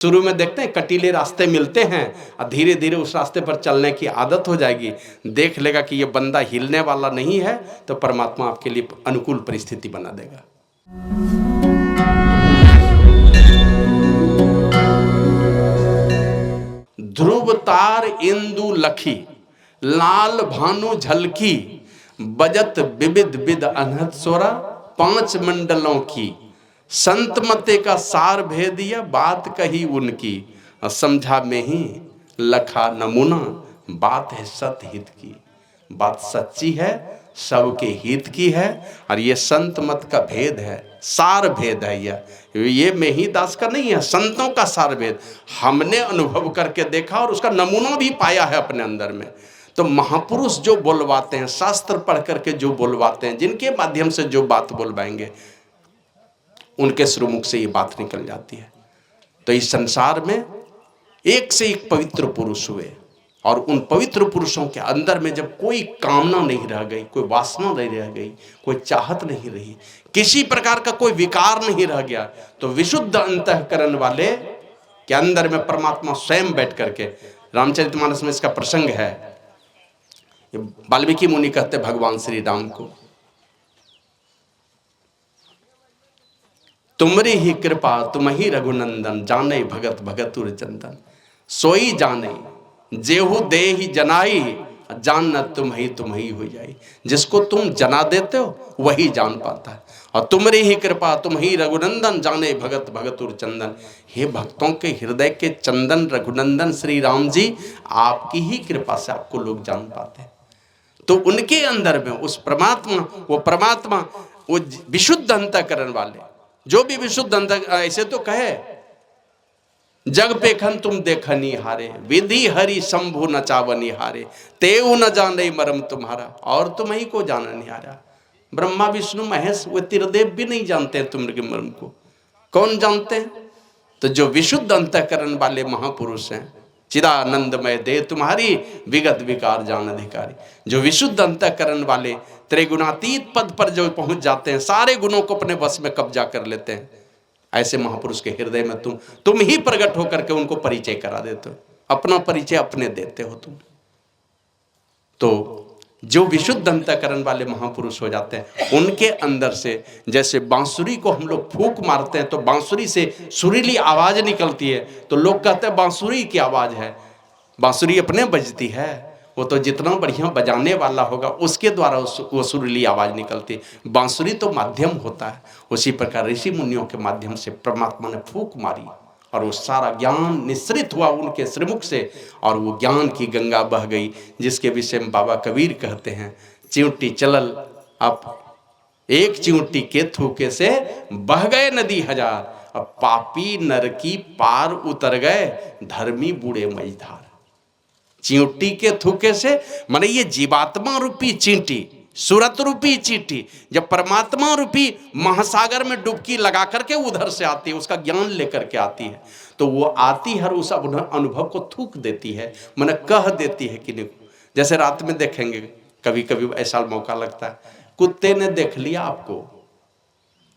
शुरू में देखते हैं कटीले रास्ते मिलते हैं और धीरे धीरे उस रास्ते पर चलने की आदत हो जाएगी। देख लेगा कि ये बंदा हिलने वाला नहीं है, तो परमात्मा आपके लिए अनुकूल परिस्थिति बना देगा। ध्रुव तार इंदु लखी, लाल भानु झलकी, बजत विविध विद अनहद सोरा, पांच मंडलों की। संत मते का सार भेदिया, बात कही उनकी, समझा में ही लखा नमूना, बात है सत हित की। बात सच्ची है, सबके हित की है, और ये संत मत का भेद है, सार भेद है। ये मेही दास का नहीं है, संतों का सार भेद हमने अनुभव करके देखा और उसका नमूना भी पाया है अपने अंदर में। तो महापुरुष जो बोलवाते हैं, शास्त्र पढ़ करके जो बोलवाते हैं, जिनके माध्यम से जो बात बोलवाएंगे, उनके श्रीमुख से ये बात निकल जाती है। तो इस संसार में एक से एक पवित्र पुरुष हुए, और उन पवित्र पुरुषों के अंदर में जब कोई कामना नहीं रह गई, कोई वासना नहीं रह गई, कोई चाहत नहीं रही, किसी प्रकार का कोई विकार नहीं रह गया, तो विशुद्ध अंतःकरण वाले के अंदर में परमात्मा स्वयं बैठ करके, रामचरितमानस में इसका प्रसंग है। वाल्मीकि मुनि कहते भगवान श्री राम को, तुमरी ही कृपा तुम ही रघुनंदन, जाने भगत भगतुर चंदन, सोई जाने जेहू दे ही जनाई, जानना तुम ही हो जाई। जिसको तुम जना देते हो वही जान पाता है। और तुमरी ही कृपा तुम ही रघुनंदन, जाने भगत भगतुर चंदन। हे भक्तों के हृदय के चंदन रघुनंदन श्री राम जी, आपकी ही कृपा से आपको लोग जान पाते हैं। तो उनके अंदर में उस परमात्मा, वो विशुद्ध अंतःकरण वाले, जो भी विशुद्ध अंत, ऐसे तो कहे जग पेखन तुम देखनी हारे, विधि हरि शंभु नचावनी हारे, तेऊ न जाने मरम तुम्हारा, और तुम ही को जाना नहीं हारा। ब्रह्मा विष्णु महेश वे त्रिदेव भी नहीं जानते हैं तुम्हारे मर्म को। कौन जानते हैं? तो जो विशुद्ध अंतःकरण वाले महापुरुष हैं, चिदानंदमय दे तुम्हारी, विगत विकार जान अधिकारी। जो विशुद्ध अंतःकरण वाले त्रिगुणातीत पद पर जो पहुंच जाते हैं, सारे गुणों को अपने वश में कब्जा कर लेते हैं, ऐसे महापुरुष के हृदय में तुम ही प्रकट होकर के उनको परिचय करा देते हो, अपना परिचय अपने देते हो तुम। तो जो विशुद्ध अंतःकरण वाले महापुरुष हो जाते हैं, उनके अंदर से जैसे बांसुरी को हम लोग फूंक मारते हैं तो बांसुरी से सुरीली आवाज निकलती है, तो लोग कहते हैं बांसुरी की आवाज है। बांसुरी अपने बजती है, वो तो जितना बढ़िया बजाने वाला होगा उसके द्वारा वो सुरीली आवाज निकलती है। बांसुरी तो माध्यम होता है। उसी प्रकार ऋषि मुनियों के माध्यम से परमात्मा ने फूंक मारी और वो सारा ज्ञान निश्रित हुआ उनके श्रीमुख से, और वो ज्ञान की गंगा बह गई, जिसके विषय में बाबा कबीर कहते हैं, चिंटी चलल अब एक चिंटी के थूके से बह गए नदी हजार, अब पापी नर की पार उतर गए, धर्मी बूढ़े मझधार। चींटी के थूके से माने ये जीवात्मा रूपी चींटी, सूरत रूपी चींटी जब परमात्मा रूपी महासागर में डुबकी लगा करके उधर से आती है, उसका ज्ञान लेकर के आती है, तो वो आती है और उस अनुभव को थूक देती है, माने कह देती है कि नहीं। जैसे रात में देखेंगे, कभी कभी ऐसा मौका लगता है, कुत्ते ने देख लिया आपको,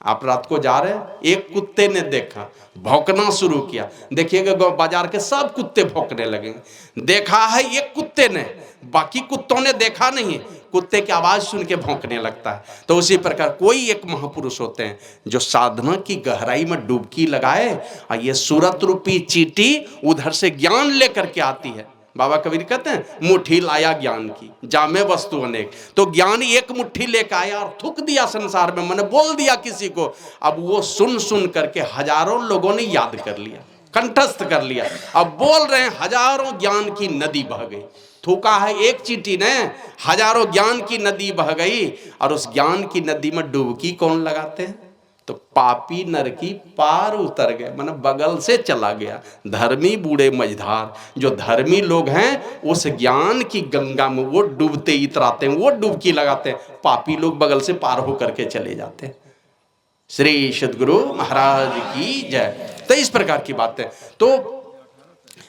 आप रात को जा रहे हैं, एक कुत्ते ने देखा, भौंकना शुरू किया। देखिएगा बाजार के सब कुत्ते भौंकने लगेंगे। देखा है एक कुत्ते ने, बाकी कुत्तों ने देखा नहीं, कुत्ते की आवाज सुन के भौंकने लगता है। तो उसी प्रकार कोई एक महापुरुष होते हैं जो साधना की गहराई में डुबकी लगाए, और ये सूरत रूपी चींटी उधर से ज्ञान लेकर के आती है। बाबा कबीर कहते हैं मुट्ठी लाया ज्ञान की, जामे वस्तु अनेक। तो ज्ञान एक मुट्ठी लेकर आया और थूक दिया संसार में, मैंने बोल दिया किसी को। अब वो सुन सुन करके हजारों लोगों ने याद कर लिया, कंठस्थ कर लिया, अब बोल रहे हैं, हजारों ज्ञान की नदी बह गई। थूका है एक चींटी ने, हजारों ज्ञान की नदी बह गई, और उस ज्ञान की नदी में डुबकी कौन लगाते हैं? तो पापी नर की पार उतर गए, माने बगल से चला गया, धर्मी बूढ़े मझधार। जो धर्मी लोग हैं उस ज्ञान की गंगा में वो डूबते इतराते हैं, वो डुबकी लगाते हैं, पापी लोग बगल से पार होकर के चले जाते हैं। श्री सद्गुरु महाराज की जय। तो इस प्रकार की बात है। तो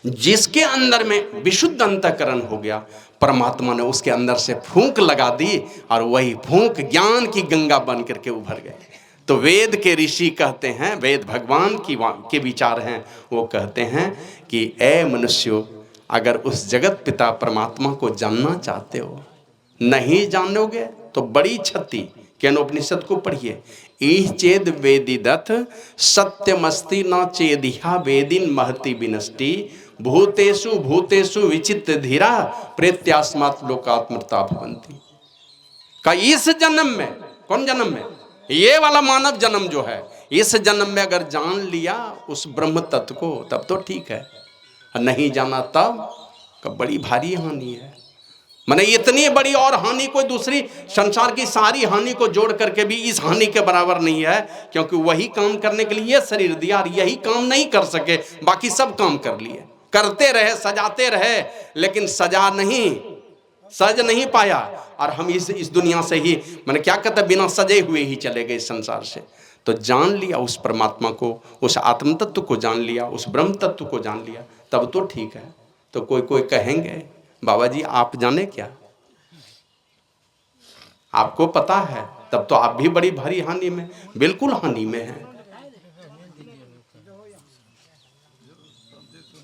जिसके अंदर में विशुद्ध अंतःकरण हो गया, परमात्मा ने उसके अंदर से फूंक लगा दी, और वही फूंक ज्ञान की गंगा बन करके उभर गए। तो वेद के ऋषि कहते हैं, वेद भगवान के विचार हैं, वो कहते हैं कि ए मनुष्यों, अगर उस जगत पिता परमात्मा को जानना चाहते हो, नहीं जानोगे तो बड़ी क्षति। केनोपनिषद को पढ़िए, ईह चेद वेदिदथ सत्यमस्ति न चेदिहा वेदिन महति विनष्टि भूतेषु भूतेषु विचित्र धीरा प्रेत्यास्मात् लोकात्मृता भवन्ति। का इस जन्म में, कौन जन्म में, ये वाला मानव जन्म जो है, इस जन्म में अगर जान लिया उस ब्रह्म तत्व को तब तो ठीक है, नहीं जाना तब का बड़ी भारी हानि है। माने इतनी बड़ी और हानि कोई दूसरी संसार की सारी हानि को जोड़ करके भी इस हानि के बराबर नहीं है, क्योंकि वही काम करने के लिए शरीर दिया और यही काम नहीं कर सके, बाकी सब काम कर लिए, करते रहे, सजाते रहे, लेकिन सज नहीं पाया। और हम इस दुनिया से ही मैंने क्या कहता, बिना सजे हुए ही चले गए संसार से। तो जान लिया उस परमात्मा को, उस आत्म तत्व को जान लिया, उस ब्रह्म तत्व को जान लिया, तब तो ठीक है। तो कोई कहेंगे बाबा जी आप जाने क्या, आपको पता है, तब तो आप भी बड़ी भारी हानि में, बिल्कुल हानि में है।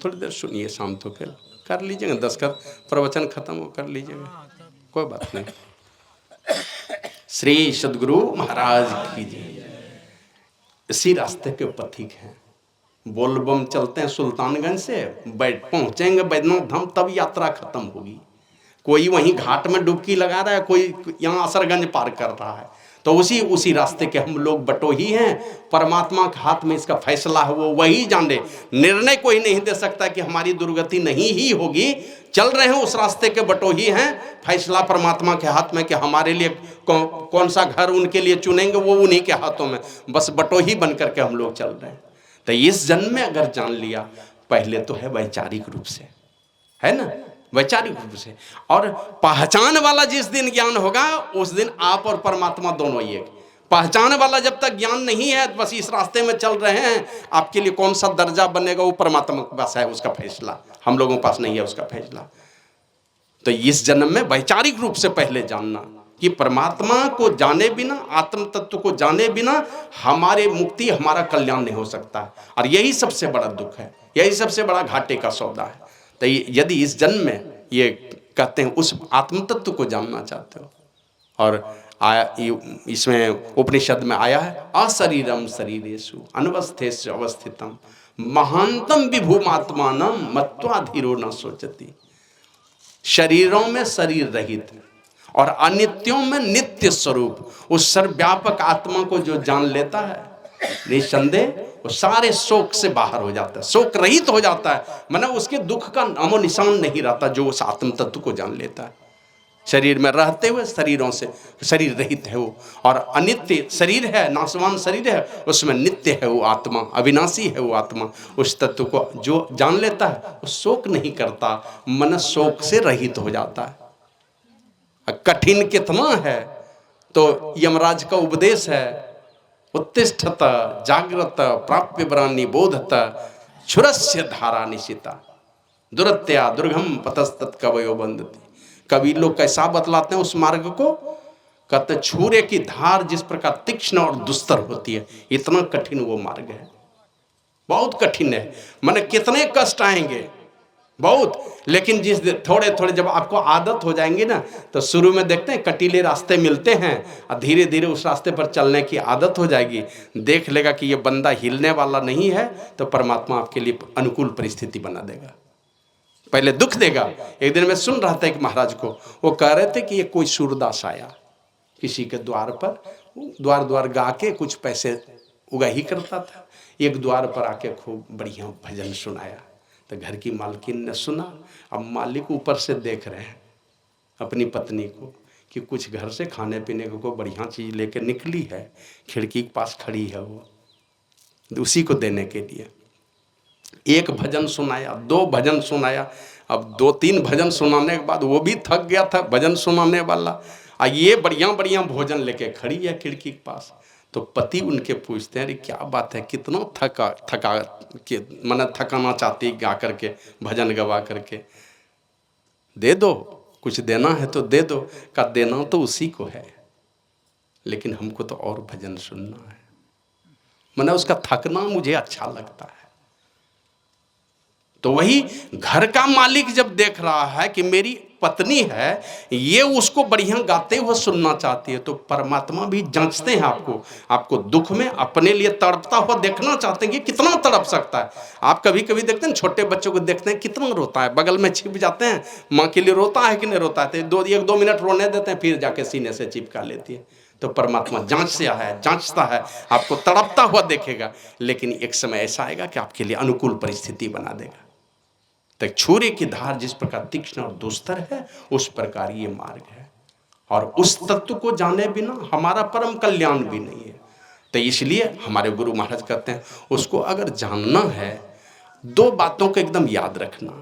थोड़ी देर सुनिए, शाम तो फिर कर लीजिएगा, 10 का प्रवचन खत्म हो कर लीजिएगा, कोई बात नहीं। श्री सद्गुरु महाराज की जय। इसी रास्ते के पथिक हैं, बोलबम चलते हैं सुल्तानगंज से, पहुंचेंगे बैद्यनाथ धाम, तब यात्रा खत्म होगी। कोई वहीं घाट में डुबकी लगा रहा है, कोई यहाँ असरगंज पार कर रहा है, तो उसी रास्ते के हम लोग बटोही हैं। परमात्मा के हाथ में इसका फैसला है, वो वही जाने। निर्णय कोई नहीं दे सकता कि हमारी दुर्गति नहीं ही होगी, चल रहे हैं उस रास्ते के बटोही हैं। फैसला परमात्मा के हाथ में कि हमारे लिए कौन सा घर उनके लिए चुनेंगे, वो उन्हीं के हाथों में, बस बटोही बन करके हम लोग चल रहे हैं। तो इस जन्म में अगर जान लिया, पहले तो है वैचारिक रूप से, है ना, वैचारिक रूप से, और पहचान वाला जिस दिन ज्ञान होगा उस दिन आप और परमात्मा दोनों एक। पहचान वाला जब तक ज्ञान नहीं है, बस इस रास्ते में चल रहे हैं, आपके लिए कौन सा दर्जा बनेगा वो परमात्मा के पास है उसका फैसला, हम लोगों के पास नहीं है उसका फैसला। तो इस जन्म में वैचारिक रूप से पहले जानना कि परमात्मा को जाने बिना, आत्म तत्व को जाने बिना हमारे मुक्ति, हमारा कल्याण नहीं हो सकता है। और यही सबसे बड़ा दुख है, यही सबसे बड़ा घाटे का सौदा है। तो यदि इस जन्म में ये कहते हैं उस आत्म तत्व को जानना चाहते हो, और इसमें उपनिषद में आया है, अशरीरम शरीरेषु अनवस्थेषु अवस्थितम महांतम विभूमात्मानं मत्वा धीरो न सोचति। शरीरों में शरीर रहित और अनित्यों में नित्य स्वरूप उस सर्वव्यापक आत्मा को जो जान लेता है, निसंदेह वो सारे शोक से बाहर हो जाता है, शोक रहित हो जाता है। मतलब उसके दुख का नामो निशान नहीं रहता जो उस आत्म तत्व को जान लेता है। शरीर में रहते हुए शरीरों से शरीर रहित है वो, और अनित्य शरीर है, नाशवान शरीर है, उसमें नित्य है वो आत्मा, अविनाशी है वो आत्मा। उस तत्व को जो जान लेता है वो शोक नहीं करता, मन शोक से रहित हो जाता है। कठिन कितना है, तो यमराज का उपदेश है, उत्तिष्ठत जागृत प्राप्य वरानी बोधत क्षुरस्य धारा निशिता दुरत्या दुर्गम पतस्तत् कवयो बंदति। कवि लोग कैसा बतलाते हैं उस मार्ग को, कहते छुरे की धार जिस प्रकार तीक्ष्ण और दुस्तर होती है, इतना कठिन वो मार्ग है, बहुत कठिन है। माने कितने कष्ट आएंगे बहुत, लेकिन जिस थोड़े थोड़े जब आपको आदत हो जाएंगी ना, तो शुरू में देखते हैं कटीले रास्ते मिलते हैं, और धीरे धीरे उस रास्ते पर चलने की आदत हो जाएगी। देख लेगा कि ये बंदा हिलने वाला नहीं है, तो परमात्मा आपके लिए अनुकूल परिस्थिति बना देगा। पहले दुख देगा। एक दिन मैं सुन रहा था एक महाराज को, वो कह रहे थे कि ये कोई सूरदास आया किसी के द्वार पर, द्वार द्वार गा के कुछ पैसे उगाही करता था। एक द्वार पर आके खूब बढ़िया भजन सुनाया, तो घर की मालकिन ने सुना। अब मालिक ऊपर से देख रहे हैं अपनी पत्नी को कि कुछ घर से खाने पीने को कोई बढ़िया चीज़ लेके निकली है, खिड़की के पास खड़ी है वो, उसी को देने के लिए। एक भजन सुनाया, 2 भजन सुनाया, अब 2-3 भजन सुनाने के बाद वो भी थक गया था भजन सुनाने वाला, और ये बढ़िया बढ़िया भोजन लेके खड़ी है खिड़की के पास। तो पति उनके पूछते हैं, अरे क्या बात है, कितना थका के मन थकाना चाहती गा करके, भजन गवा करके, दे दो, कुछ देना है तो दे दो। का देना तो उसी को है, लेकिन हमको तो और भजन सुनना है। मैंने उसका थकना मुझे अच्छा लगता है। तो वही घर का मालिक जब देख रहा है कि मेरी पत्नी है, ये उसको बढ़िया गाते हुए सुनना चाहती है, तो परमात्मा भी जांचते हैं आपको दुख में अपने लिए तड़पता हुआ देखना चाहते हैं कि कितना तड़प सकता है। आप कभी कभी देखते हैं छोटे बच्चों को, देखते हैं कितना रोता है, बगल में छिप जाते हैं, माँ के लिए रोता है कि नहीं रोता है, तो 1-2 मिनट रोने देते हैं, फिर जाके सीने से चिपका लेती है। तो परमात्मा जांच से है, जांचता है, आपको तड़पता हुआ देखेगा, लेकिन एक समय ऐसा आएगा कि आपके लिए अनुकूल परिस्थिति बना देगा। तो छुरे की धार जिस प्रकार तीक्ष्ण और दुस्तर है, उस प्रकार ये मार्ग है, और उस तत्व को जाने बिना हमारा परम कल्याण भी नहीं है। तो इसलिए हमारे गुरु महाराज कहते हैं, उसको अगर जानना है, 2 बातों को एकदम याद रखना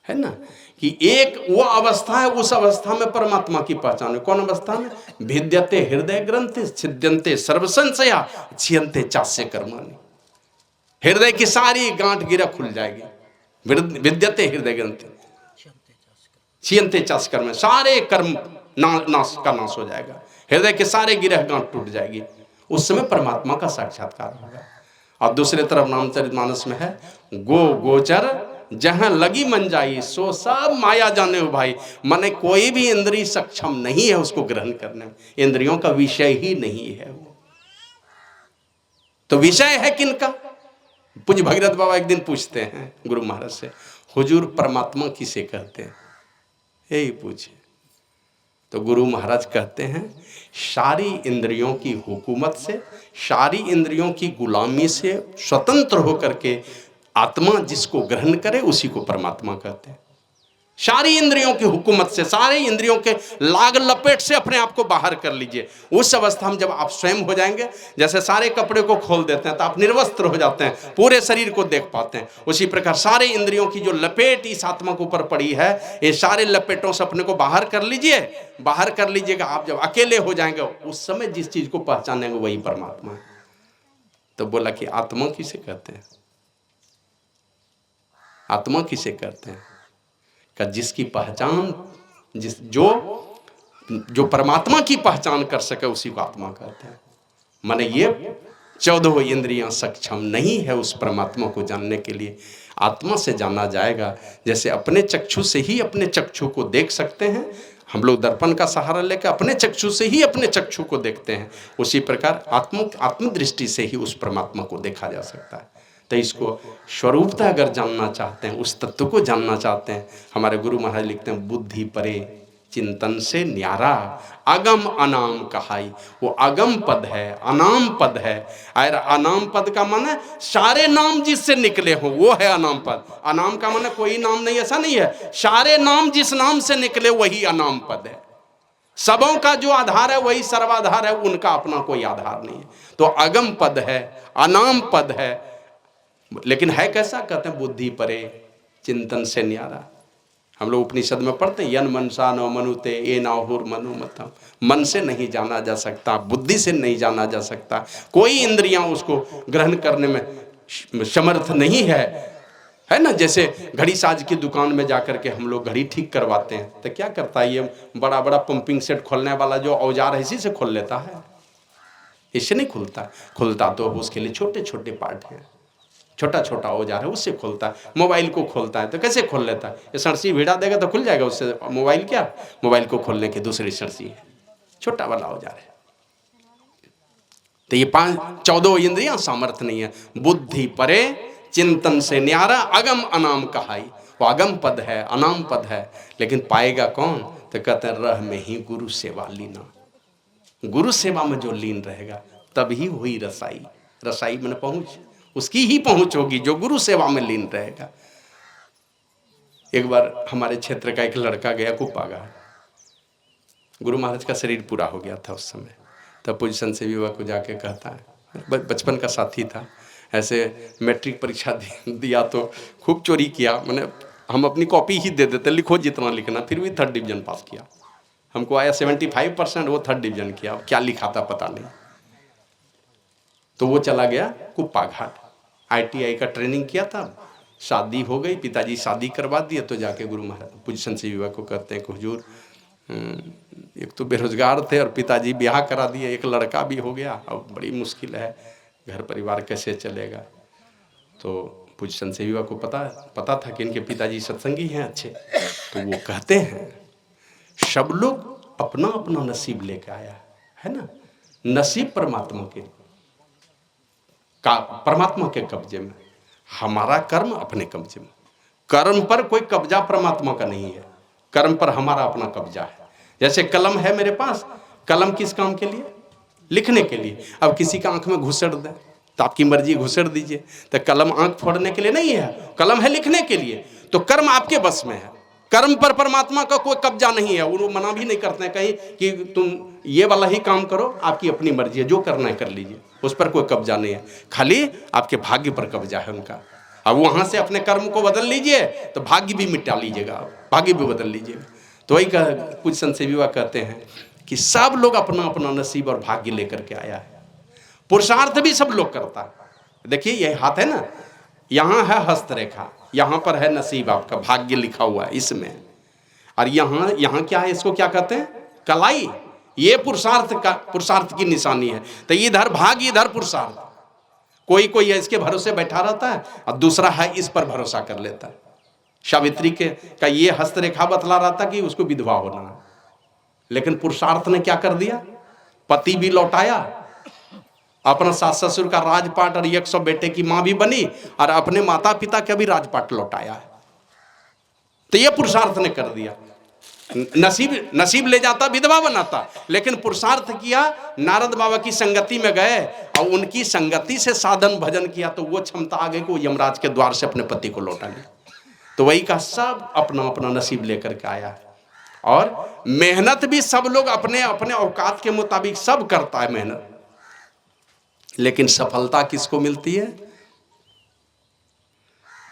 है ना, कि एक वो अवस्था है, उस अवस्था में परमात्मा की पहचान है। कौन अवस्था में? भिद्यते हृदय ग्रंथि छिद्यन्ते सर्व संशया छियन्ते चास्य कर्माणि। हृदय की सारी गांठ गिरा खुल जाएगी। विद्यते हृदय ग्रंथि छियन्ते चास्य कर्म, सारे कर्म नाश हो जाएगा, हृदय के सारे गिरह गांठ टूट जाएगी। उस समय परमात्मा का साक्षात्कार होगा। और दूसरे तरफ रामचरितमानस में है, गोचर जहां लगी मन जाई सो सब माया जाने हो भाई। माने कोई भी इंद्रिय सक्षम नहीं है उसको ग्रहण करने में, इंद्रियों का विषय ही नहीं है वो। तो विषय है किनका? पूज्य भगीरथ बाबा एक दिन पूछते हैं गुरु महाराज से, हुजूर परमात्मा किसे कहते हैं? यही पूछे। तो गुरु महाराज कहते हैं, सारी इंद्रियों की हुकूमत से, सारी इंद्रियों की गुलामी से स्वतंत्र होकर के आत्मा जिसको ग्रहण करे उसी को परमात्मा कहते हैं। सारी इंद्रियों की हुकूमत से, सारे इंद्रियों के लाग लपेट से अपने आप को बाहर कर लीजिए। उस अवस्था में जब आप स्वयं हो जाएंगे, जैसे सारे कपड़े को खोल देते हैं तो आप निर्वस्त्र हो जाते हैं, पूरे शरीर को देख पाते हैं, उसी प्रकार सारे इंद्रियों की जो लपेट इस आत्मा के ऊपर पड़ी है, ये सारे लपेटों से अपने को बाहर कर लीजिए। बाहर कर लीजिएगा, आप जब अकेले हो जाएंगे उस समय जिस चीज को पहचानेंगे वही परमात्मा है। तो बोला कि आत्मा किसे कहते हैं? आत्मा किसे कहते हैं? का जिसकी पहचान, जो परमात्मा की पहचान कर सके उसी को आत्मा कहते हैं। माने ये 14 इंद्रियां सक्षम नहीं है उस परमात्मा को जानने के लिए। आत्मा से जाना जाएगा। जैसे अपने चक्षु से ही अपने चक्षु को देख सकते हैं, हम लोग दर्पण का सहारा लेकर अपने चक्षु से ही अपने चक्षु को देखते हैं, उसी प्रकार आत्मदृष्टि से ही उस परमात्मा को देखा जा सकता है। तो इसको स्वरूपता अगर जानना चाहते हैं, उस तत्व को जानना चाहते हैं, हमारे गुरु महाराज लिखते हैं, बुद्धि परे चिंतन से न्यारा अगम अनाम कहाई। वो अगम पद है, अनाम पद है। और अनाम पद का माने सारे नाम जिससे निकले हो वो है अनाम पद। अनाम का माने कोई नाम नहीं, ऐसा नहीं है, सारे नाम जिस नाम से निकले वही अनाम पद है। सबों का जो आधार है वही सर्वाधार है, उनका अपना कोई आधार नहीं है। तो अगम पद है, अनाम पद है, लेकिन है कैसा? कहते हैं बुद्धि परे चिंतन से न्यारा। हम लोग उपनिषद में पढ़ते हैं, यन मनसा न मनुते ए नाहुर मनुमतम। मन से नहीं जाना जा सकता, बुद्धि से नहीं जाना जा सकता, कोई इंद्रियां उसको ग्रहण करने में समर्थ नहीं है ना। जैसे घड़ी साज की दुकान में जाकर के हम लोग घड़ी ठीक करवाते हैं, तो क्या करता है, ये बड़ा बड़ा पंपिंग सेट खोलने वाला जो औजार है इसी से खोल लेता है, इससे नहीं खुलता तो उसके लिए छोटे छोटे पार्ट हैं, छोटा छोटा औजार है उससे खोलता है। मोबाइल को खोलता है तो कैसे खोल लेता है? ये सरसी भिड़ा देगा तो खुल जाएगा उससे। मोबाइल क्या, मोबाइल को खोलने की दूसरी सरसी है, छोटा वाला औजार है। तो ये 14 इंद्रियां सामर्थ्य नहीं है। बुद्धि परे चिंतन से न्यारा अगम अनाम कहाई। वो अगम पद है, अनाम पद है, लेकिन पाएगा कौन? तो कहते हैं रह में ही गुरु सेवा लीना। गुरु सेवा में जो लीन रहेगा तभी हुई रसाई। रसाई में पहुंच उसकी ही पहुंच होगी जो गुरु सेवा में लीन रहेगा। एक बार हमारे क्षेत्र का एक लड़का गया कुप्पागार, गुरु महाराज का शरीर पूरा हो गया था उस समय। तब पोजीशन से विवाह को जाके कहता है, बचपन का साथी था, ऐसे मैट्रिक परीक्षा दिया तो खूब चोरी किया, मैंने हम अपनी कॉपी ही दे देते, लिखो जितना लिखना, फिर भी 3rd डिवीजन पास किया। हमको आया 75%, वो 3rd डिवीजन किया, अब क्या लिखा था पता नहीं। तो वो चला गया कुप्पा घाट, ITI का ट्रेनिंग किया था, शादी हो गई, पिताजी शादी करवा दिए, तो जाके गुरु महाराज पोजीशन से विवाह को कहते हैं कि हुजूर एक तो बेरोजगार थे और पिताजी ब्याह करा दिए, एक लड़का भी हो गया, अब बड़ी मुश्किल है, घर परिवार कैसे चलेगा। तो पूज्य संत सेविका को पता था कि इनके पिताजी सत्संगी हैं अच्छे, तो वो कहते हैं सब लोग अपना अपना नसीब लेके आया है ना, नसीब परमात्मा के कब्जे में, हमारा कर्म अपने कब्जे में। कर्म पर कोई कब्जा परमात्मा का नहीं है, कर्म पर हमारा अपना कब्जा है। जैसे कलम है मेरे पास, कलम किस काम के लिए? लिखने के लिए। अब किसी का आंख में घुसड़ दे तो आपकी मर्जी, घुसड़ दीजिए, तो कलम आंख फोड़ने के लिए नहीं है, कलम है लिखने के लिए। तो कर्म आपके बस में है, कर्म पर परमात्मा का कोई कब्जा नहीं है। वो मना भी नहीं करते हैं कहीं कि तुम ये वाला ही काम करो, आपकी अपनी मर्जी है, जो करना है कर लीजिए, उस पर कोई कब्जा नहीं है, खाली आपके भाग्य पर कब्जा है उनका। अब वहां से अपने कर्म को बदल लीजिए तो भाग्य भी मिटा लीजिएगा, भाग्य भी बदल लीजिएगा। तो वही कुछ संत सेविका कहते हैं कि सब लोग अपना अपना नसीब और भाग्य लेकर के आया है। पुरुषार्थ भी सब लोग करता है। देखिए ये हाथ है ना, यहाँ है हस्तरेखा, यहाँ पर है नसीब, आपका भाग्य लिखा हुआ है इसमें। और यहाँ क्या है, इसको क्या कहते हैं? कलाई। ये पुरुषार्थ की निशानी है। तो इधर भाग्य, इधर पुरुषार्थ। कोई कोई इसके भरोसे बैठा रहता है और दूसरा है इस पर भरोसा कर लेता है। सावित्री का ये हस्तरेखा बतला रहा था कि उसको विधवा होना है, लेकिन पुरुषार्थ ने क्या कर दिया, पति भी लौटाया, अपना सास ससुर का राजपाट और 100 बेटे की मां भी बनी और अपने माता पिता का भी राजपाट लौटाया है। तो ये पुरुषार्थ ने कर दिया। नसीब ले जाता, विधवा बनाता, लेकिन पुरुषार्थ किया, नारद बाबा की संगति में गए और उनकी संगति से साधन भजन किया, तो वो क्षमता आ गई कि वो यमराज के द्वार से अपने पति को लौटा लिया। तो वही का सब अपना अपना नसीब लेकर के आया है। और मेहनत भी सब लोग अपने अपने औकात के मुताबिक सब करता है मेहनत, लेकिन सफलता किसको मिलती है?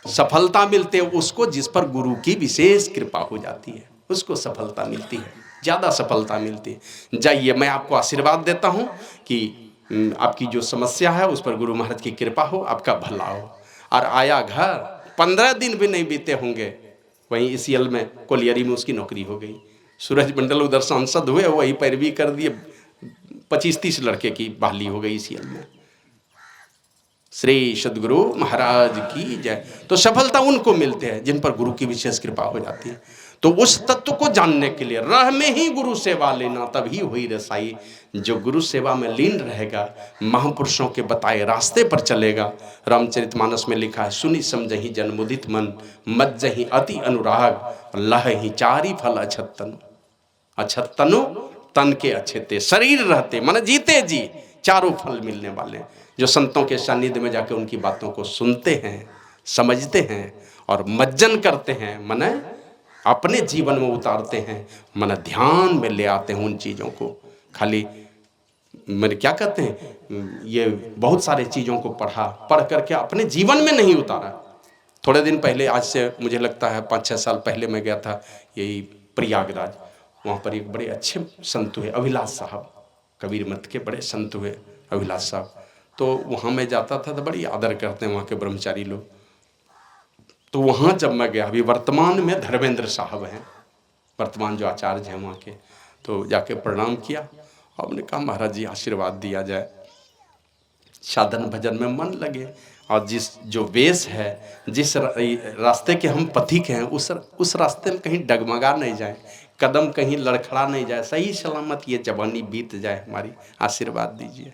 सफलता मिलते है उसको जिस पर गुरु की विशेष कृपा हो जाती है, उसको सफलता मिलती है, ज्यादा सफलता मिलती है। जाइए, मैं आपको आशीर्वाद देता हूं कि आपकी जो समस्या है उस पर गुरु महाराज की कृपा हो, आपका भला हो। और आया घर, 15 दिन भी नहीं बीते होंगे, वहीं इसीएल में कोलियरी में उसकी नौकरी हो गई। सूरज मंडल उधर सांसद हुए, वही पैरवी कर दिए, 25-30 लड़के की बहाली हो गई इसीएल में। श्री सद्गुरु महाराज की जय। तो सफलता उनको मिलते हैं जिन पर गुरु की विशेष कृपा हो जाती है। तो उस तत्व को जानने के लिए राह में ही गुरु सेवा लेना, तभी हुई रसाई। जो गुरु सेवा में लीन रहेगा, महापुरुषों के बताए रास्ते पर चलेगा। रामचरितमानस में लिखा है, सुनी समझहि जन मुदित मन, मज्जहि अति अनुराग, लहहि चारि फल अछत तनु, तन के अच्छे थे, शरीर रहते मन जीते जी, चारों फल मिलने वाले। जो संतों के सानिध्य में जाकर उनकी बातों को सुनते हैं, समझते हैं और मज्जन करते हैं, मन अपने जीवन में उतारते हैं, मन ध्यान में ले आते हैं उन चीज़ों को। खाली मैंने क्या कहते हैं, ये बहुत सारे चीज़ों को पढ़ करके अपने जीवन में नहीं उतारा। थोड़े दिन पहले, आज से मुझे लगता है 5-6 साल पहले मैं गया था यही प्रयागराज। वहाँ पर एक बड़े अच्छे संत हुए, अभिलाष साहब, कबीर मत के बड़े संत हुए अभिलाष साहब। तो वहाँ मैं जाता था तो बड़ी आदर करते हैं वहाँ के ब्रह्मचारी लोग। तो वहाँ जब मैं गया, अभी वर्तमान में धर्मेंद्र साहब हैं, वर्तमान जो आचार्य हैं वहाँ के, तो जाके प्रणाम किया और हमने कहा महाराज जी आशीर्वाद दिया जाए, साधन भजन में मन लगे और जो वेश है, जिस रास्ते के हम पथिक हैं, उस रास्ते में कहीं डगमगा नहीं जाए, कदम कहीं लड़खड़ा नहीं जाए, सही सलामत ये जवानी बीत जाए हमारी, आशीर्वाद दीजिए।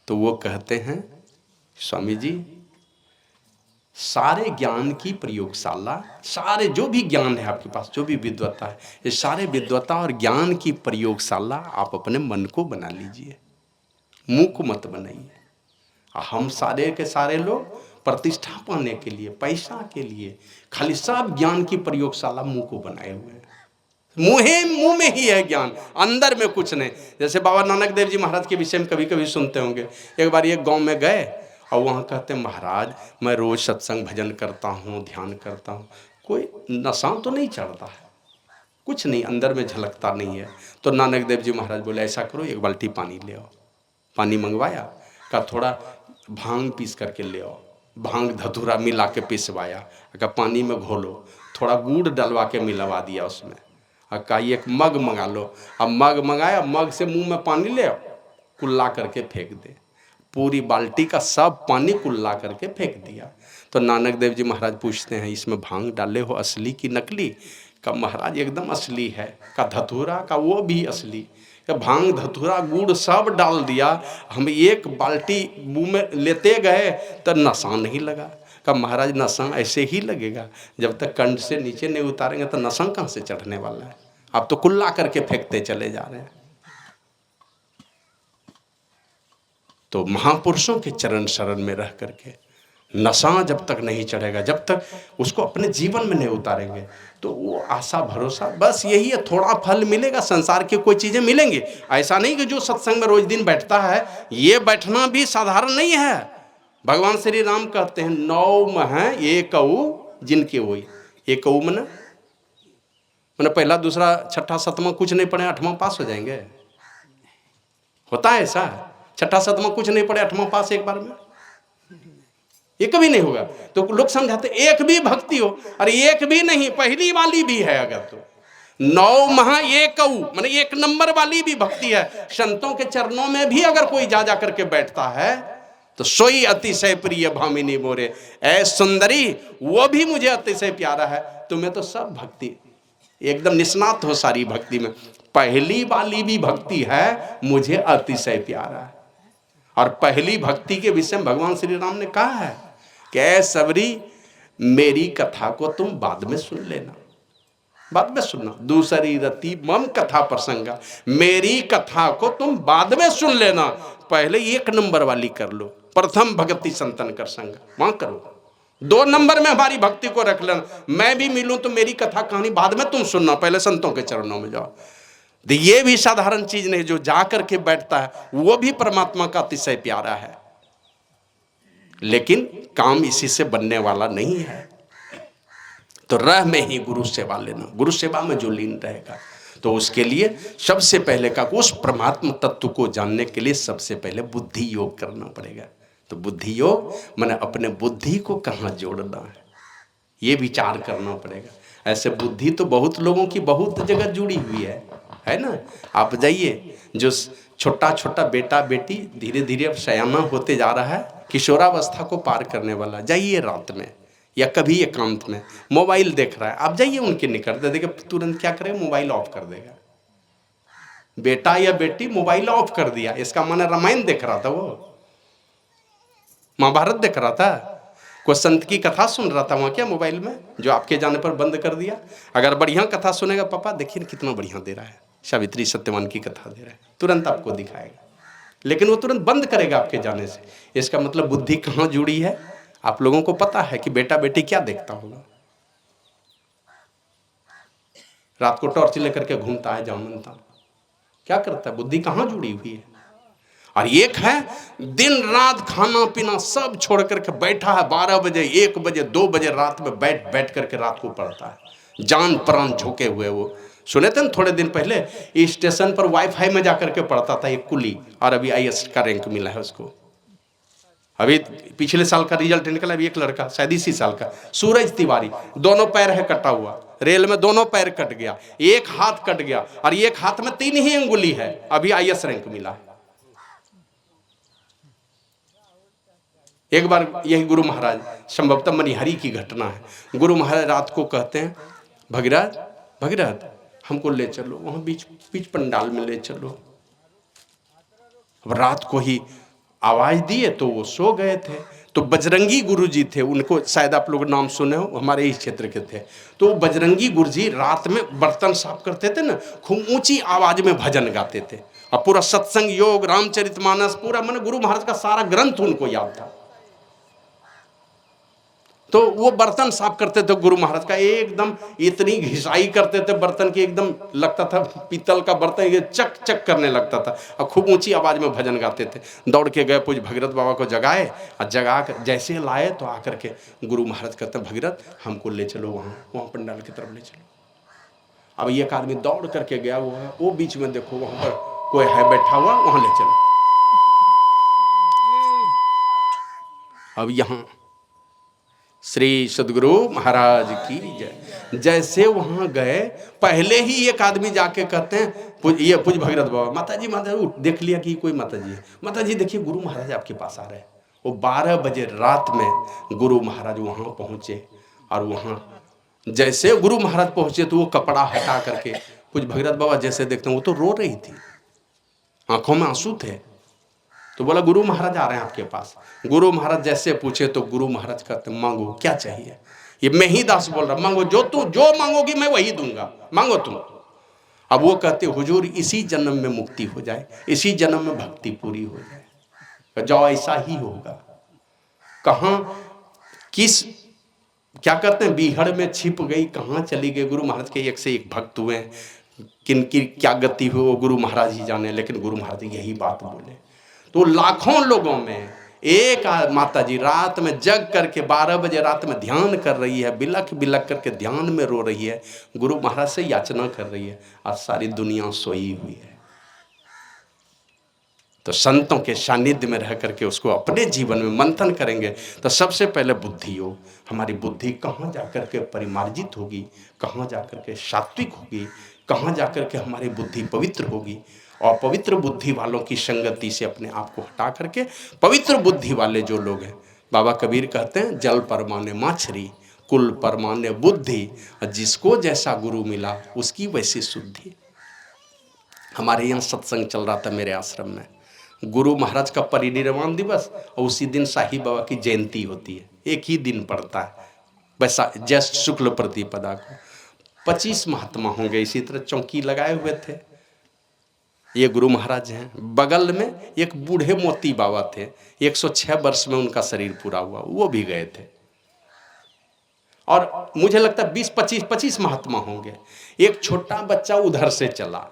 तो वो कहते हैं, स्वामी जी सारे ज्ञान की प्रयोगशाला, सारे जो भी ज्ञान है आपके पास, जो भी विद्वता है, ये सारे विद्वता और ज्ञान की प्रयोगशाला आप अपने मन को बना लीजिए, मुंह को मत बनाइए। हम सारे के सारे लोग प्रतिष्ठा पाने के लिए, पैसा के लिए, खाली सब ज्ञान की प्रयोगशाला मुंह को बनाए हुए हैं। मुंह में ही है ज्ञान, अंदर में कुछ नहीं। जैसे बाबा नानक देव जी महाराज के विषय में कभी कभी सुनते होंगे। एक बार एक गांव में गए और वहाँ कहते हैं, महाराज मैं रोज सत्संग भजन करता हूँ, ध्यान करता हूँ, कोई नशा तो नहीं चढ़ता है, कुछ नहीं, अंदर में झलकता नहीं है। तो नानक देव जी महाराज बोले, ऐसा करो, एक बाल्टी पानी ले आओ। पानी मंगवाया, का थोड़ा भांग पीस करके ले आओ, भांग धतूरा मिला के पिसवाया, का पानी में घोलो, थोड़ा गुड़ डलवा के मिलवा दिया उसमें, और कहा एक मग मंगा लो। अब मग मंगाया, मग से मुंह में पानी ले आओ, कुल्ला करके फेंक दे। पूरी बाल्टी का सब पानी कुल्ला करके फेंक दिया। तो नानक देव जी महाराज पूछते हैं, इसमें भांग डाले हो असली की नकली? का महाराज एकदम असली है। का धतूरा? का वो भी असली। का भांग धतूरा गुड़ सब डाल दिया, हम एक बाल्टी मुंह में लेते गए तो नशा नहीं लगा। का महाराज नशा ऐसे ही लगेगा, जब तक कंठ से नीचे नहीं उतारेंगे तो नशा कहाँ से चढ़ने वाला है? आप तो कुल्ला करके फेंकते चले जा रहे हैं। तो महापुरुषों के चरण शरण में रह करके नशा जब तक नहीं चढ़ेगा, जब तक उसको अपने जीवन में नहीं उतारेंगे, तो वो आशा भरोसा बस यही है, थोड़ा फल मिलेगा, संसार की कोई चीजें मिलेंगी। ऐसा नहीं कि जो सत्संग में रोज दिन बैठता है, ये बैठना भी साधारण नहीं है। भगवान श्री राम कहते हैं 9 मह एकऊ जिनके हुई। एकऊ मैंने पहला दूसरा छठा सतमा कुछ नहीं पढ़े 8वां पास हो जाएंगे? होता है ऐसा? छठा सतमा कुछ नहीं पढ़े 8वां पास एक बार में? ये कभी नहीं होगा। तो लोग समझाते एक भी भक्ति हो, अरे एक भी नहीं, पहली वाली भी है। अगर तो 9 महा एकऊ माने 1 नंबर वाली भी भक्ति है। संतों के चरणों में भी अगर कोई जा जा करके बैठता है तो सोई अतिशय प्रिय भामिनी मोरे, ऐ सुंदरी वो भी मुझे अतिशय प्यारा है। तुम्हें तो सब भक्ति एकदम निष्णात हो सारी भक्ति में, पहली वाली भी भक्ति है मुझे अतिशय प्यारा है। और पहली भक्ति के विषय में भगवान श्री राम ने कहा है कि ऐ सबरी मेरी कथा को तुम बाद में सुन लेना, बाद में सुनना। दूसरी रति मम कथा प्रसंगा, मेरी कथा को तुम बाद में सुन लेना, पहले 1 नंबर वाली कर लो। प्रथम भक्ति संतन कर संग वहां करो, 2 नंबर में हमारी भक्ति को रख लेना। मैं भी मिलूं तो मेरी कथा कहानी बाद में तुम सुनना, पहले संतों के चरणों में जाओ। ये भी साधारण चीज नहीं, जो जा करके बैठता है वो भी परमात्मा का अतिशय प्यारा है। लेकिन काम इसी से बनने वाला नहीं है। तो रह में ही गुरु सेवा लेना, गुरु सेवा में जो लीन रहेगा, तो उसके लिए सबसे पहले का उस परमात्मा तत्व को जानने के लिए सबसे पहले बुद्धि योग करना पड़ेगा। तो बुद्धि योग माने अपने बुद्धि को कहाँ जोड़ना है, ये विचार करना पड़ेगा। ऐसे बुद्धि तो बहुत लोगों की बहुत जगह जुड़ी हुई है ना। आप जाइए, जो छोटा छोटा बेटा बेटी धीरे धीरे अब सयाना होते जा रहा है, किशोरावस्था को पार करने वाला, जाइए रात में या कभी एकांत में मोबाइल देख रहा है, आप जाइए उनके निकट, देखिए तुरंत क्या करेगा, मोबाइल ऑफ कर देगा। बेटा या बेटी मोबाइल ऑफ कर दिया, इसका माने रामायण देख रहा था, वो महाभारत देख रहा था, कोई संत की कथा सुन रहा था वहाँ क्या मोबाइल में, जो आपके जाने पर बंद कर दिया। अगर बढ़िया कथा सुनेगा, पापा देखिए कितना बढ़िया दे रहा है, सावित्री सत्यवान की कथा दे रहा है, तुरंत आपको दिखाएगा। लेकिन वो तुरंत बंद करेगा आपके जाने से। इसका मतलब बुद्धि कहाँ जुड़ी है? आप लोगों को पता है कि बेटा बेटी क्या देखता होगा? रात को टॉर्च लेकर के घूमता है जामुन था, क्या करता है? बुद्धि कहाँ जुड़ी हुई है? और एक है दिन रात खाना पीना सब छोड़ करके बैठा है, 12 बजे 1 बजे 2 बजे रात में बैठ करके रात को पढ़ता है, जान प्राण झोंके हुए। वो सुने थे ना थोड़े दिन पहले, इस स्टेशन पर वाईफाई में जाकर के पढ़ता था एक कुली, और अभी IAS का रैंक मिला है उसको। अभी पिछले साल का रिजल्ट निकला, अभी एक लड़का शायद इसी साल का, सूरज तिवारी, दोनों पैर है कटा हुआ, रेल में दोनों पैर कट गया, एक हाथ कट गया, और एक हाथ में 3 ही अंगुली है, अभी IAS रैंक मिला। एक बार यही गुरु महाराज, संभवतः मनिहरी की घटना है, गुरु महाराज रात को कहते हैं भगीरथ भगीरथ हमको ले चलो, वहां बीच पंडाल में ले चलो। अब रात को ही आवाज दिए तो वो सो गए थे। तो बजरंगी गुरु जी थे, उनको शायद आप लोग नाम सुने हो, हमारे ही क्षेत्र के थे। तो बजरंगी गुरु जी रात में बर्तन साफ करते थे ना, खूब ऊंची आवाज में भजन गाते थे, और पूरा सत्संग योग रामचरितमानस पूरा मैंने गुरु महाराज का सारा ग्रंथ उनको याद था। तो वो बर्तन साफ करते थे गुरु महाराज का, एकदम इतनी घिसाई करते थे बर्तन की, एकदम लगता था पीतल का बर्तन ये चक चक करने लगता था, और खूब ऊंची आवाज में भजन गाते थे। दौड़ के गए, पूज भगीरथ बाबा को जगाए, और जगा कर जैसे लाए तो आकर के गुरु महाराज कहते हैं भगीरथ हमको ले चलो वहाँ पंडाल की तरफ ले चलो। अब एक आदमी दौड़ करके गया हुआ है, वो बीच में देखो वहाँ पर कोई है बैठा हुआ, वहाँ ले चलो। अब यहाँ श्री सद्गुरु महाराज की जय। जैसे वहां गए, पहले ही एक आदमी जाके कहते हैं ये पूज भगीरथ बाबा, माता जी देख लिया कि कोई माता जी है। माता जी देखिए गुरु महाराज आपके पास आ रहे हैं। वो 12 बजे रात में गुरु महाराज वहां पहुंचे, और वहां जैसे गुरु महाराज पहुंचे तो वो कपड़ा हटा करके पूज भगीरथ बाबा जैसे देखते हैं, वो तो रो रही थी, आंखों में आंसू थे। तो बोला गुरु महाराज आ रहे हैं आपके पास। गुरु महाराज जैसे पूछे तो गुरु महाराज कहते मांगो क्या चाहिए। ये मैं ही दास बोल रहा, मांगो जो मांगोगी मैं वही दूंगा, मांगो तुम। अब वो कहते हुजूर इसी जन्म में मुक्ति हो जाए, इसी जन्म में भक्ति पूरी हो जाए। जाओ ऐसा ही होगा। कहां किस क्या कहते हैं, बीहड़ में छिप गई, कहां चली गई। गुरु महाराज के एक से एक भक्त हुए, किनकी क्या गति हुई वो गुरु महाराज ही जाने, लेकिन गुरु महाराज यही बात बोले। तो लाखों लोगों में एक माता जी रात में जग करके 12 बजे रात में ध्यान कर रही है, बिलख बिलख करके ध्यान में रो रही है, गुरु महाराज से याचना कर रही है, आज सारी दुनिया सोई हुई है। तो संतों के सानिध्य में रह करके उसको अपने जीवन में मंथन करेंगे तो सबसे पहले बुद्धि हो। हमारी बुद्धि कहाँ जाकर के परिमार्जित होगी, कहाँ जाकर के सात्विक होगी, कहाँ जाकर के हमारी बुद्धि पवित्र होगी। और पवित्र बुद्धि वालों की संगति से अपने आप को हटा करके पवित्र बुद्धि वाले जो लोग हैं, बाबा कबीर कहते हैं जल परमाने माछरी, कुल परमाने बुद्धि, जिसको जैसा गुरु मिला उसकी वैसी शुद्धि। हमारे यहाँ सत्संग चल रहा था मेरे आश्रम में, गुरु महाराज का परिनिर्वाण दिवस और उसी दिन साहिब बाबा की जयंती होती है, एक ही दिन पड़ता है, वैसा ज्येष्ठ शुक्ल प्रतिपदा को। 25 महात्मा होंगे, इसी तरह चौकी लगाए हुए थे। ये गुरु महाराज हैं। बगल में एक बूढ़े मोती बाबा थे, 106 वर्ष में उनका शरीर पूरा हुआ, वो भी गए थे। और मुझे लगता है 20-25 महात्मा होंगे। एक छोटा बच्चा उधर से चला,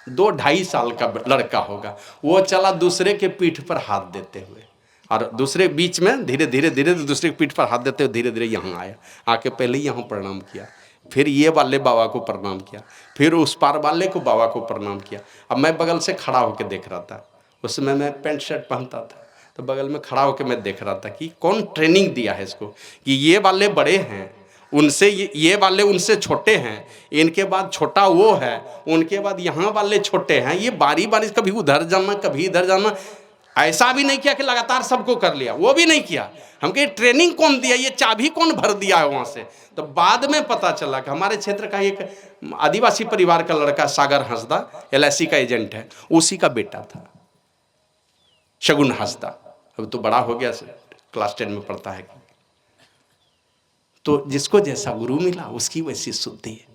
2-2.5 साल का लड़का होगा, वो चला दूसरे के पीठ पर हाथ देते हुए, और दूसरे बीच में धीरे धीरे दूसरे के पीठ पर हाथ देते हुए धीरे धीरे यहाँ आया, आके पहले यहाँ प्रणाम किया, फिर ये वाले बाबा को प्रणाम किया, फिर उस पार वाले को बाबा को प्रणाम किया। अब मैं बगल से खड़ा होकर देख रहा था, उस समय मैं पैंट शर्ट पहनता था, तो बगल में खड़ा होकर मैं देख रहा था कि कौन ट्रेनिंग दिया है इसको, कि ये वाले बड़े हैं, उनसे ये वाले उनसे छोटे हैं, इनके बाद छोटा वो है, उनके बाद यहाँ वाले छोटे हैं, ये बारी बारी कभी उधर जाना कभी इधर जाना। ऐसा भी नहीं किया कि लगातार सबको कर लिया, वो भी नहीं किया। हम कहे ट्रेनिंग कौन दिया, ये चाबी कौन भर दिया है वहाँ से। तो बाद में पता चला कि हमारे क्षेत्र का एक आदिवासी परिवार का लड़का सागर हंसदा, LIC का एजेंट है, उसी का बेटा था शगुन हंसदा। अब तो बड़ा हो गया, क्लास 10 में पढ़ता है। तो जिसको जैसा गुरु मिला उसकी वैसी शुद्धि है।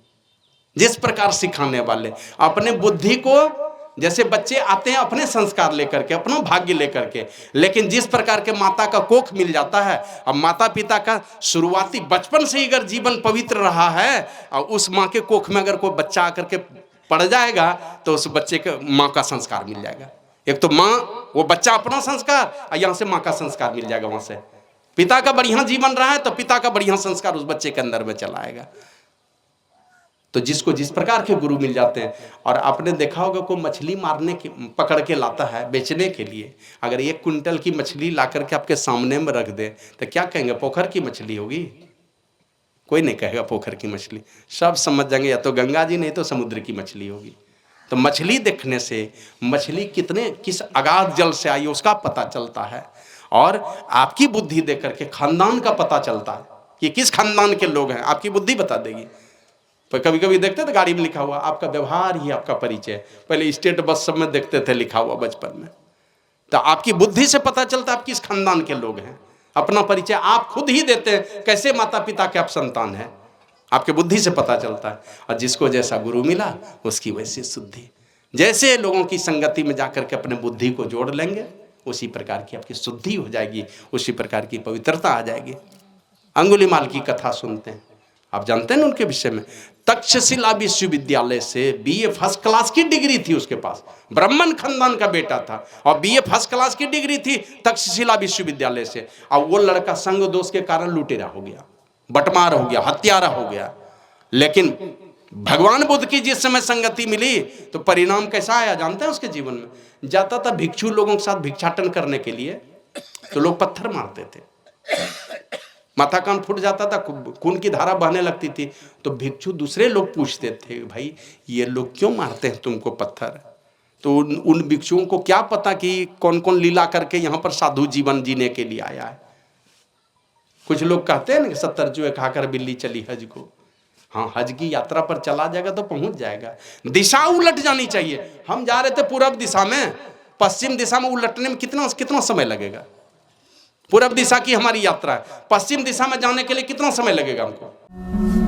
जिस प्रकार सिखाने वाले अपने बुद्धि को, जैसे बच्चे आते हैं अपने संस्कार लेकर के, अपना भाग्य लेकर के, लेकिन जिस प्रकार के माता का कोख मिल जाता है, अब माता पिता का शुरुआती बचपन से ही अगर जीवन पवित्र रहा है, और उस माँ के कोख में अगर कोई बच्चा आकर के पड़ जाएगा तो उस बच्चे के माँ का संस्कार मिल जाएगा। एक तो माँ, वो बच्चा अपना संस्कार, और यहाँ से माँ का संस्कार मिल जाएगा। वहाँ से पिता का बढ़िया जीवन रहा है तो पिता का बढ़िया संस्कार उस बच्चे के अंदर में चला आएगा। तो जिसको जिस प्रकार के गुरु मिल जाते हैं, और आपने देखा होगा कोई मछली मारने के पकड़ के लाता है बेचने के लिए, अगर 1 क्विंटल की मछली ला करके आपके सामने में रख दे तो क्या कहेंगे, पोखर की मछली होगी? कोई नहीं कहेगा पोखर की मछली, सब समझ जाएंगे या तो गंगा जी नहीं तो समुद्र की मछली होगी। तो मछली देखने से मछली किस अगाध जल से आई उसका पता चलता है, और आपकी बुद्धि देख करके खानदान का पता चलता है कि किस खानदान के लोग हैं, आपकी बुद्धि बता देगी। पर कभी कभी देखते थे गाड़ी में लिखा हुआ आपका व्यवहार ही आपका परिचय, पहले स्टेट बस सब में देखते थे लिखा हुआ बचपन में। तो आपकी बुद्धि से पता चलता है आप किस खानदान के लोग हैं, अपना परिचय आप खुद ही देते हैं, कैसे माता पिता के आप संतान हैं, आपके बुद्धि से पता चलता है। और जिसको जैसा गुरु मिला उसकी वैसी शुद्धि। जैसे लोगों की संगति में जाकर के अपने बुद्धि को जोड़ लेंगे, उसी प्रकार की आपकी शुद्धि हो जाएगी, उसी प्रकार की पवित्रता आ जाएगी। अंगुलीमाल की कथा सुनते हैं, आप जानते हैं ना उनके विषय में। तक्षशिला विश्वविद्यालय से BA फर्स्ट क्लास की डिग्री थी उसके पास, ब्राह्मण खानदान का बेटा था, और BA फर्स्ट क्लास की डिग्री थी तक्षशिला विश्वविद्यालय से। और वो लड़का संग दोष के कारण लुटेरा हो गया, बटमार हो गया, हत्यारा हो गया। लेकिन भगवान बुद्ध की जिस समय संगति मिली तो परिणाम कैसा आया जानते हैं उसके जीवन में। जाता था भिक्षु लोगों के साथ भिक्षाटन करने के लिए, तो लोग पत्थर मारते थे, माथा कान फूट जाता था, खून की धारा बहने लगती थी। तो भिक्षु दूसरे लोग पूछते थे, भाई ये लोग क्यों मारते हैं तुमको पत्थर? तो उन भिक्षुओं को क्या पता कि कौन कौन लीला करके यहाँ पर साधु जीवन जीने के लिए आया है। कुछ लोग कहते हैं ना कि 70 जुए खाकर बिल्ली चली हज को। हाँ, हज की यात्रा पर चला जाएगा तो पहुंच जाएगा। दिशा उलट जानी चाहिए। हम जा रहे थे पूर्व दिशा में, पश्चिम दिशा में उलटने में कितना समय लगेगा? पूर्व दिशा की हमारी यात्रा है, पश्चिम दिशा में जाने के लिए कितना समय लगेगा हमको?